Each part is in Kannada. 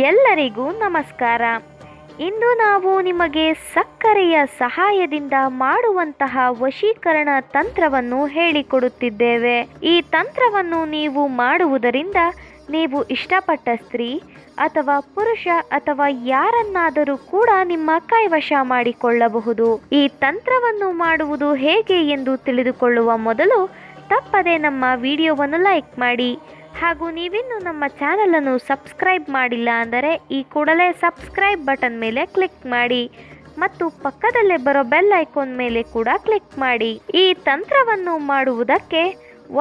ಎಲ್ಲರಿಗೂ ನಮಸ್ಕಾರ. ಇಂದು ನಾವು ನಿಮಗೆ ಸಕ್ಕರೆಯ ಸಹಾಯದಿಂದ ಮಾಡುವಂತಹ ವಶೀಕರಣ ತಂತ್ರವನ್ನು ಹೇಳಿಕೊಡುತ್ತಿದ್ದೇವೆ. ಈ ತಂತ್ರವನ್ನು ನೀವು ಮಾಡುವುದರಿಂದ ನೀವು ಇಷ್ಟಪಟ್ಟ ಸ್ತ್ರೀ ಅಥವಾ ಪುರುಷ ಅಥವಾ ಯಾರನ್ನಾದರೂ ಕೂಡ ನಿಮ್ಮ ಕೈವಶ ಮಾಡಿಕೊಳ್ಳಬಹುದು. ಈ ತಂತ್ರವನ್ನು ಮಾಡುವುದು ಹೇಗೆ ಎಂದು ತಿಳಿದುಕೊಳ್ಳುವ ಮೊದಲು ತಪ್ಪದೆ ನಮ್ಮ ವಿಡಿಯೋವನ್ನು ಲೈಕ್ ಮಾಡಿ. ಹಾಗೂ ನೀವಿನ್ನೂ ನಮ್ಮ ಚಾನಲನ್ನು ಸಬ್ಸ್ಕ್ರೈಬ್ ಮಾಡಿಲ್ಲ ಅಂದರೆ ಈ ಕೂಡಲೇ ಸಬ್ಸ್ಕ್ರೈಬ್ ಬಟನ್ ಮೇಲೆ ಕ್ಲಿಕ್ ಮಾಡಿ ಮತ್ತು ಪಕ್ಕದಲ್ಲೇ ಬರೋ ಬೆಲ್ ಐಕಾನ್ ಮೇಲೆ ಕೂಡ ಕ್ಲಿಕ್ ಮಾಡಿ. ಈ ತಂತ್ರವನ್ನು ಮಾಡುವುದಕ್ಕೆ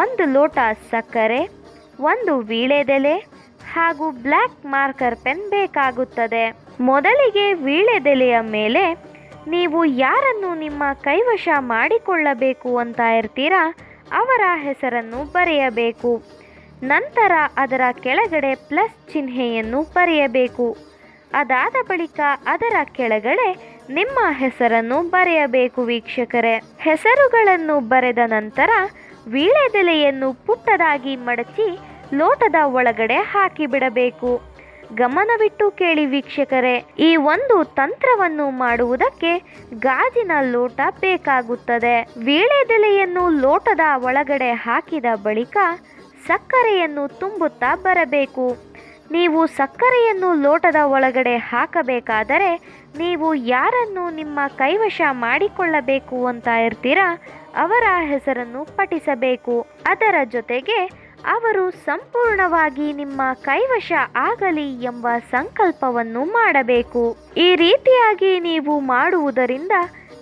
1 ಲೋಟ ಸಕ್ಕರೆ, 1 ವೀಳ್ಯದೆಲೆ ಹಾಗೂ ಬ್ಲ್ಯಾಕ್ ಮಾರ್ಕರ್ ಪೆನ್ ಬೇಕಾಗುತ್ತದೆ. ಮೊದಲಿಗೆ ವೀಳ್ಯದೆಲೆಯ ಮೇಲೆ ನೀವು ಯಾರನ್ನು ನಿಮ್ಮ ಕೈವಶ ಮಾಡಿಕೊಳ್ಳಬೇಕು ಅಂತ ಇರ್ತೀರಾ ಅವರ ಹೆಸರನ್ನು ಬರೆಯಬೇಕು. ನಂತರ ಅದರ ಕೆಳಗಡೆ ಪ್ಲಸ್ ಚಿಹ್ನೆಯನ್ನು ಬರೆಯಬೇಕು. ಅದಾದ ಬಳಿಕ ಅದರ ಕೆಳಗಡೆ ನಿಮ್ಮ ಹೆಸರನ್ನು ಬರೆಯಬೇಕು. ವೀಕ್ಷಕರೇ, ಹೆಸರುಗಳನ್ನು ಬರೆದ ನಂತರ ವೀಳ್ಯದೆಲೆಯನ್ನು ಪುಟ್ಟದಾಗಿ ಮಡಚಿ ಲೋಟದ ಒಳಗಡೆ ಹಾಕಿಬಿಡಬೇಕು. ಗಮನವಿಟ್ಟು ಕೇಳಿ ವೀಕ್ಷಕರೇ, ಈ ಒಂದು ತಂತ್ರವನ್ನು ಮಾಡುವುದಕ್ಕೆ ಗಾಜಿನ ಲೋಟ ಬೇಕಾಗುತ್ತದೆ. ವೀಳ್ಯದೆಲೆಯನ್ನು ಲೋಟದ ಒಳಗಡೆ ಹಾಕಿದ ಬಳಿಕ ಸಕ್ಕರೆಯನ್ನು ತುಂಬುತ್ತಾ ಬರಬೇಕು. ನೀವು ಸಕ್ಕರೆಯನ್ನು ಲೋಟದ ಒಳಗಡೆ ಹಾಕಬೇಕಾದರೆ ನೀವು ಯಾರನ್ನು ನಿಮ್ಮ ಕೈವಶ ಮಾಡಿಕೊಳ್ಳಬೇಕು ಅಂತ ಇರ್ತೀರಾ ಅವರ ಹೆಸರನ್ನು ಪಠಿಸಬೇಕು. ಅದರ ಜೊತೆಗೆ ಅವರು ಸಂಪೂರ್ಣವಾಗಿ ನಿಮ್ಮ ಕೈವಶ ಆಗಲಿ ಎಂಬ ಸಂಕಲ್ಪವನ್ನು ಮಾಡಬೇಕು. ಈ ರೀತಿಯಾಗಿ ನೀವು ಮಾಡುವುದರಿಂದ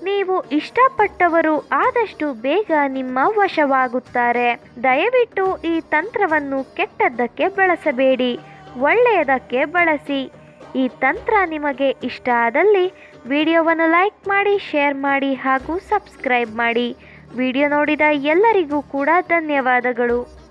ನೀವು ಇಷ್ಟಪಟ್ಟವರು ಆದಷ್ಟು ಬೇಗ ನಿಮ್ಮ ವಶವಾಗುತ್ತಾರೆ. ದಯವಿಟ್ಟು ಈ ತಂತ್ರವನ್ನು ಕೆಟ್ಟದ್ದಕ್ಕೆ ಬಳಸಬೇಡಿ, ಒಳ್ಳೆಯದಕ್ಕೆ ಬಳಸಿ. ಈ ತಂತ್ರ ನಿಮಗೆ ಇಷ್ಟ ಆದಲ್ಲಿ ವಿಡಿಯೋವನ್ನು ಲೈಕ್ ಮಾಡಿ, ಶೇರ್ ಮಾಡಿ ಹಾಗೂ ಸಬ್ಸ್ಕ್ರೈಬ್ ಮಾಡಿ. ವಿಡಿಯೋ ನೋಡಿದ ಎಲ್ಲರಿಗೂ ಕೂಡ ಧನ್ಯವಾದಗಳು.